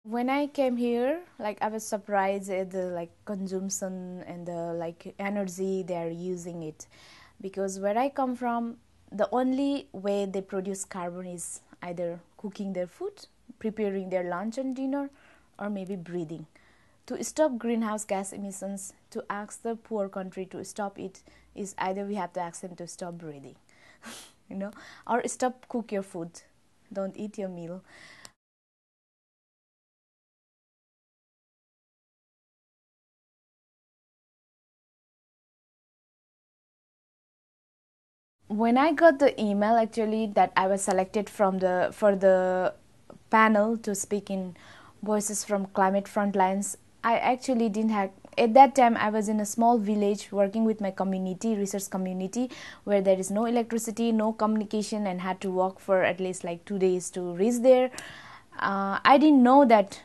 When I came here, like I was surprised at the like consumption and the like energy they are using it, because where I come from, the only way they produce carbon is either cooking their food, preparing their lunch and dinner, or maybe breathing. To stop greenhouse gas emissions, to ask the poor country to stop it, is either we have to ask them to stop breathing, you know, or stop cook your food, don't eat your meal. When I got the email actually that I was selected from the for the panel to speak in Voices from Climate Frontlines, I actually didn't have at that time I was in a small village working with my community, research community, where there is no electricity, no communication, and had to walk for at least like 2 days to reach there. I didn't know that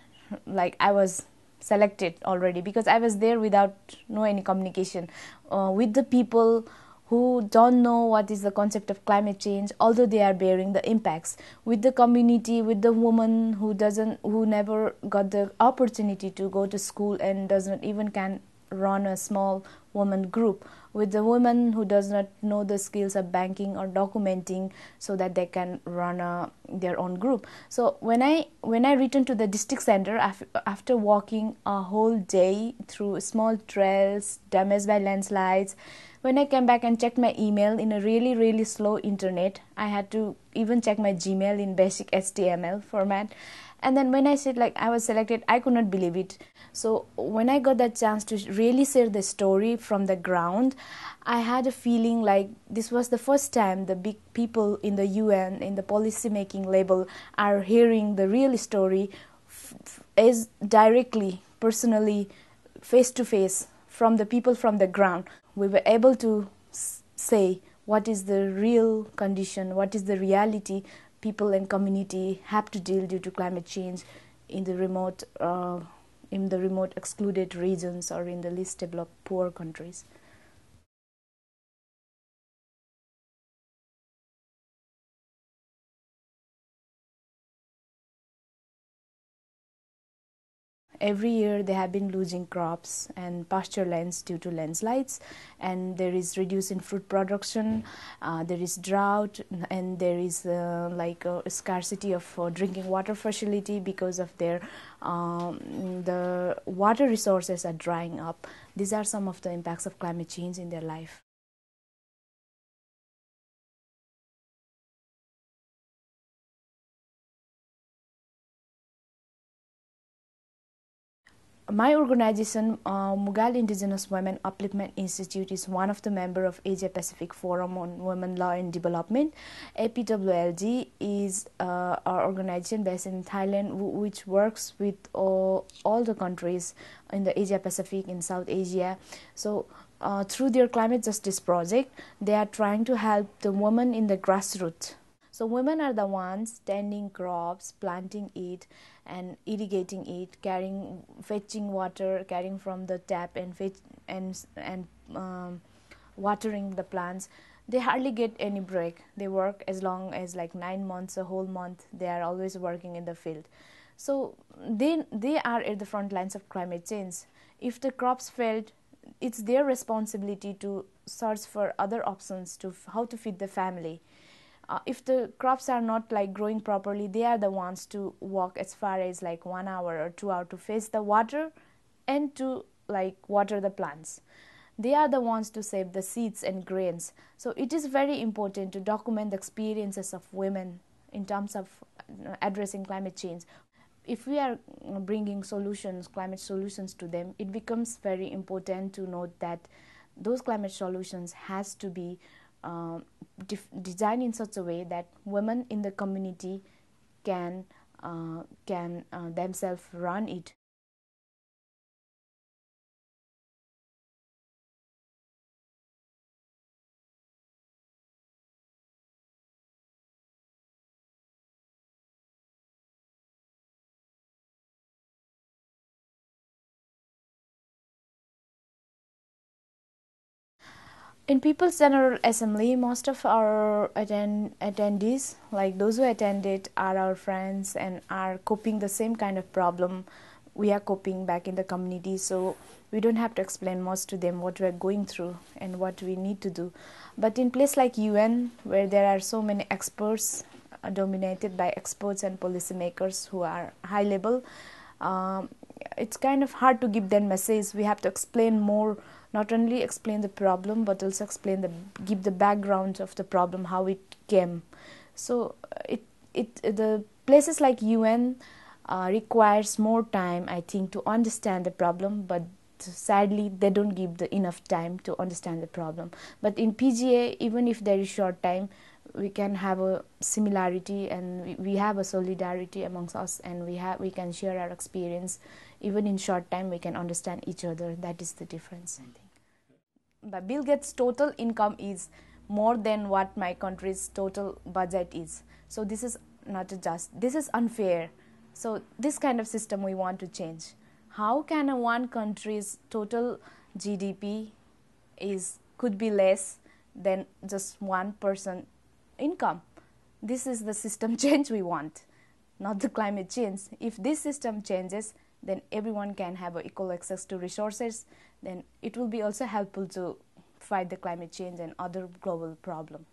like I was selected already, because I was there without no any communication with the people who don't know what is the concept of climate change, although they are bearing the impacts, with the community, with the woman who never got the opportunity to go to school and doesn't even can run a small woman group, with the woman who does not know the skills of banking or documenting so that they can run their own group. So when I returned to the district center after walking a whole day through small trails damaged by landslides, when I came back and checked my email in a really, really slow internet, I had to even check my Gmail in basic HTML format. And then when I said like I was selected, I could not believe it. So when I got that chance to really share the story from the ground, I had a feeling like this was the first time the big people in the UN, in the policy making level, are hearing the real story as directly, personally, face to face from the people from the ground. We were able to say what is the real condition, what is the reality people and community have to deal due to climate change in the remote excluded regions or in the least developed poor countries. Every year they have been losing crops and pasture lands due to landslides, and there is reduce in fruit production, there is drought, and there is like a scarcity of drinking water facility because of their the water resources are drying up. These are some of the impacts of climate change in their life. My organization, Mughal Indigenous Women Upliftment Institute, is one of the member of Asia Pacific Forum on Women Law and Development. APWLD is our organization based in Thailand, which works with all the countries in the Asia Pacific, in South Asia. So through their climate justice project, they are trying to help the women in the grassroots. So women are the ones tending crops, planting it, and irrigating it, carrying, fetching water, carrying from the tap, and watering the plants. They hardly get any break. They work as long as like 9 months, a whole month. They are always working in the field. So they are at the front lines of climate change. If the crops failed, it's their responsibility to search for other options to how to feed the family. If the crops are not like growing properly, they are the ones to walk as far as like 1 hour or 2 hours to fetch the water and to like water the plants. They are the ones to save the seeds and grains. So it is very important to document the experiences of women in terms of addressing climate change. If we are bringing solutions, climate solutions to them, it becomes very important to note that those climate solutions has to be uh, designed in such a way that women in the community can themselves run it. In People's General Assembly, most of our attendees, like those who attended, are our friends and are coping the same kind of problem we are coping back in the community. So we don't have to explain much to them what we are going through and what we need to do. But in place like UN, where there are so many experts, dominated by experts and policymakers who are high level, it's kind of hard to give them message. We have to explain more, not only explain the problem but also give the background of the problem, how it came. So the places like UN requires more time, I think, to understand the problem, but sadly they don't give the enough time to understand the problem. But in PGA, even if there is short time, we can have a similarity and we have a solidarity amongst us, and we can share our experience. Even in short time we can understand each other. That is the difference, I think. But Bill Gates' total income is more than what my country's total budget is. So this is not just, this is unfair. So this kind of system we want to change. How can one country's total GDP could be less than just one person income? This is the system change we want, not the climate change. If this system changes, then everyone can have equal access to resources. Then it will be also helpful to fight the climate change and other global problems.